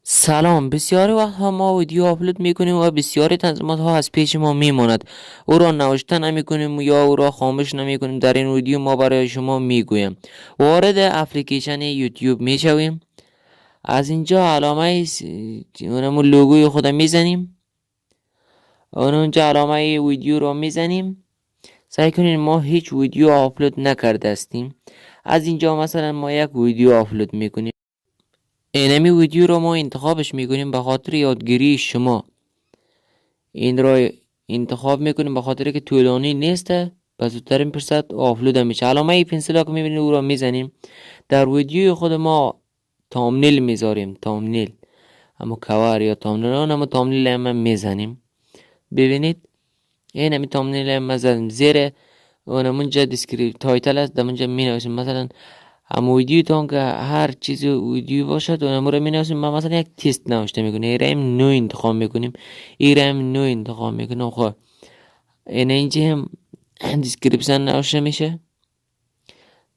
سلام. بسیاری وقتها ما ویدیو آپلود میکنیم و بسیاری تنظیمات ها از پیش ما میماند. او را نوشته نمیکنیم یا او را خاموش نمیکنیم. در این ویدیو ما برای شما میگویم وارد اپلیکیشن یوتیوب میشویم. از اینجا علامه اونمون لوگوی خود میزنیم. اونجا علامه ویدیو را میزنیم. سعی کنین ما هیچ ویدیو آپلود نکرده استیم. از اینجا مثلا ما یک ویدیو آپلود میکنیم. اینمی ویدیو رو ما انتخابش میکنیم به خاطر یادگیری شما. این را انتخاب میکنیم به خاطر که طولانی نیسته، به زودترین فرصت آپلود میشه. علامه پنسل که میبینید او را میزنیم. در ویدیوی خود ما تامنیل میذاریم. تامنیل اما کور یا تامنیل اما تامنیل هم میزنیم. ببینید این همی تامنیل هم زدیم. زیر اونمونجا دیسکریپ تایتل است، دمونجا می نویسیم مثلا اما ویدیو تان که هر چیز ویدیو باشد اونمو رو می نویسیم. ما مثلا یک تست نوشته میکنیم، ایرم نو انتخاب میکنیم، ایرم نو انتخاب میکنیم. خب این اینجا هم دیسکریپشن نوشته میشه،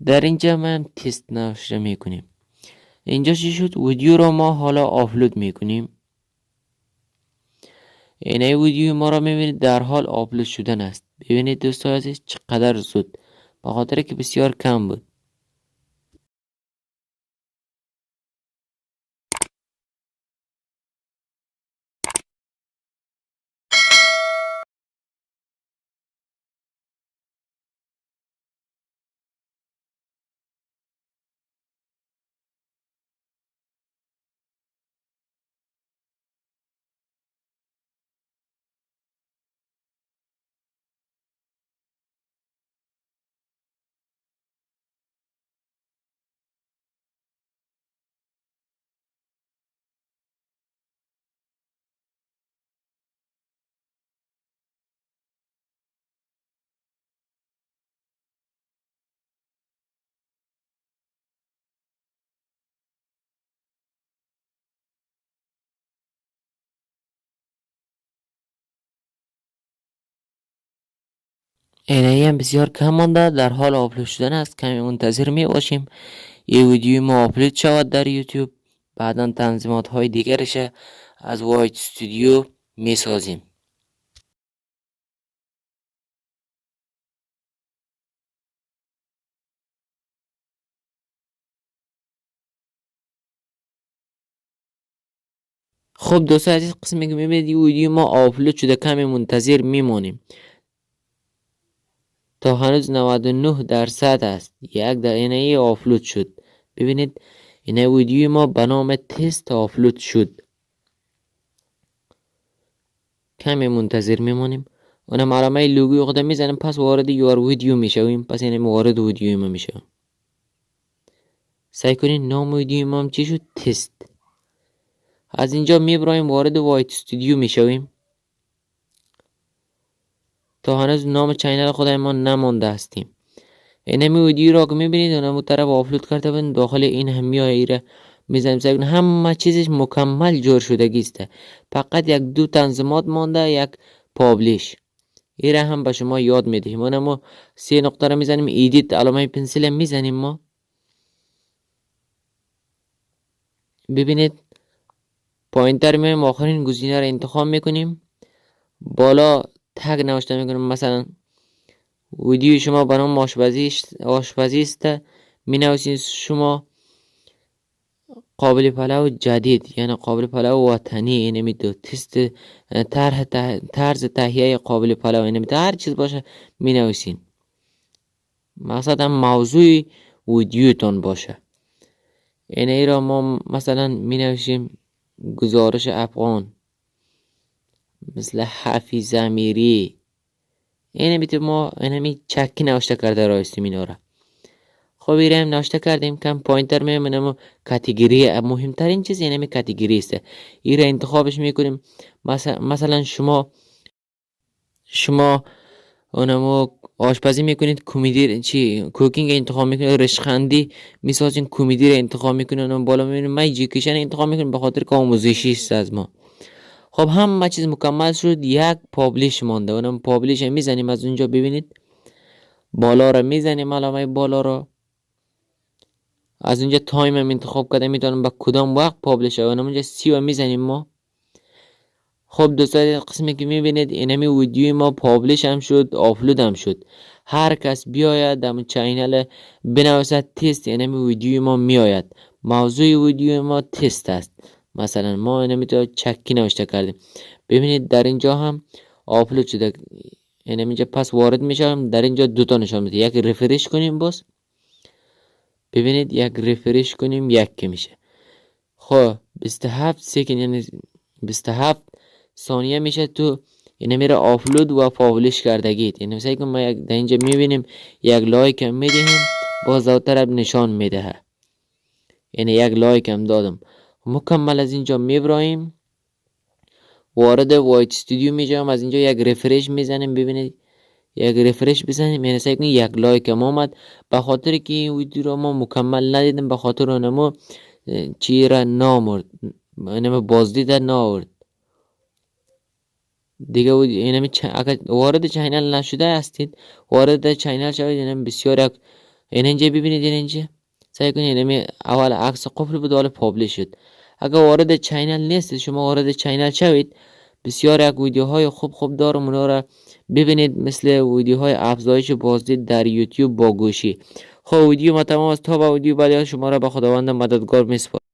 در اینجا هم تست نوشته میکنیم. اینجا چی شد؟ ویدیو رو ما حالا آپلود میکنیم. این ویدیو ما را میبینید در حال آپلود شدن است. ببینید دوستان عزیز چقدر زود، به خاطر که بسیار کم بود. اینایی هم بسیار کم مانده، در حال آپلود شدن است. کمی منتظر می باشیم یه ویدیو ما آپلود شود در یوتیوب. بعدا تنظیمات های دیگرش از وایت استودیو می سازیم. خب دوستان عزیز، قسمی که میبینید ویدیو ما آپلود شده، کمی منتظر میمانیم تا هنوز 99% است. یک دقیقه آپلود شد. ببینید این ویدیو ما به نام تست آپلود شد. کمی منتظر میمانیم. اونم علامه لوگوی خود میزنیم، پس وارد یور ویدیو میشویم. پس این وارد ویدیو ما میشویم. سعی کنین نام ویدیو ما هم چی شد؟ تست. از اینجا میبرایم وارد وایت استودیو میشویم. تا هنوز نام چینل خود ما نمانده هستیم. اینمی ویدیو را که میبینید اونم طرف آپلود کرده بودن، داخل این هم میایره میزنیم. سعی کنین همه چیزش مکمل جور شدگی است. فقط یک دو تنظیمات مانده، یک پابلیش. ایره هم به شما یاد میدهیم. اونم سه نقطه را میزنیم، ایدیت علامه پنسل میزنیم. ما ببینید پوینتر میایم، آخرین گزینه را انتخاب میکنیم. بالا تگ نوشته میکنیم، مثلا ویدیو شما به نام آشپزی است. می نویسید شما قابل پلو جدید، یعنی قابل پلو وطنی. اینمی دو تست طرز تهیه قابل پلو، اینمی هر چیز باشه می نویسین. مقصد هم موضوع ویدیوتون باشه. اینه را ما مثلا می نویسیم گزارش افغان، مثل حفیظ امیری. اینه بیت ما اینمی چکی نوشته کرده رایستیم اینا را. خب ایرم نوشته کردیم. کم پوینتر میمونم. کاتگوری مهمترین چیز اینمی کاتگوری است. ایره انتخابش میکنیم. مثلا شما اونمو آشپزی میکنید، کمدی کوکینگ انتخاب میکنید، رشخندی میسازین، کمدی رو انتخاب میکنید. اونم بالا میبینید من ایژوکیشن انتخاب میکنیم به خاطر که آموزشی است از ما. خب همه چیز مکمل شد. یک پابلیش مانده، اونم پابلیش میزنیم. از اونجا ببینید بالا رو میزنیم، علامه بالا رو. از اینجا تایم هم انتخاب کردم میتونم با کدام وقت پابلش کنم. اونجا 30 میزنیم ما. خب دوستان قسمی که میبینید اینمی ویدیوی ما پابلش هم شد، آپلود هم شد. هر کس بیاید در چینل بنویسد تست، اینمی ویدیوی ما میآید. موضوع ویدیو ما تست است. مثلا ما اینمی تو چکی نوشته کردیم. ببینید در اینجا هم آپلود شده. اینمی اینجا پس وارد میشم، در اینجا دوتا نشان میده. یک رفرش کنیم باز. ببینید یک رفرش کنیم یک که میشه. خب 27 سکند یعنی 27 ثانیه میشه تو اینه میره آپلود و پابلش کردگید. یعنی مثلا که ما در اینجا میبینیم یک لایک هم میدهیم، باز در طرف نشان میده. یعنی یک لایک هم دادم. مکمل از اینجا میبرایم، وارد وایت استودیو میشم. از اینجا یک رفرش میزنیم. ببینید یک رفرش بزنیم، یعنی سعی کنیم یک لایک هم آمد. به خاطر که این ویدیو رو ما مکمل ندیدیم، به خاطر اونمو چی را نامرد، اینم بازدید ناورد دیگه. اینم اگر وارد چینل نشده هستید وارد چینل شوید. اینم بسیار اینجا ببینید، اینجا سعی کنید اینم اول عکس قفل بود حالا پابلش شد. اگر وارد چینل نیست شما وارد چینل شوید، بسیار یک ویدیوهای خوب دارم، اونا را ببینید، مثل ویدیوهای افزایش بازدید در یوتیوب با گوشی. خب ویدیو ما تمام است. تا با ویدیو بعدی شما را به خداوند مددگار میسپارم.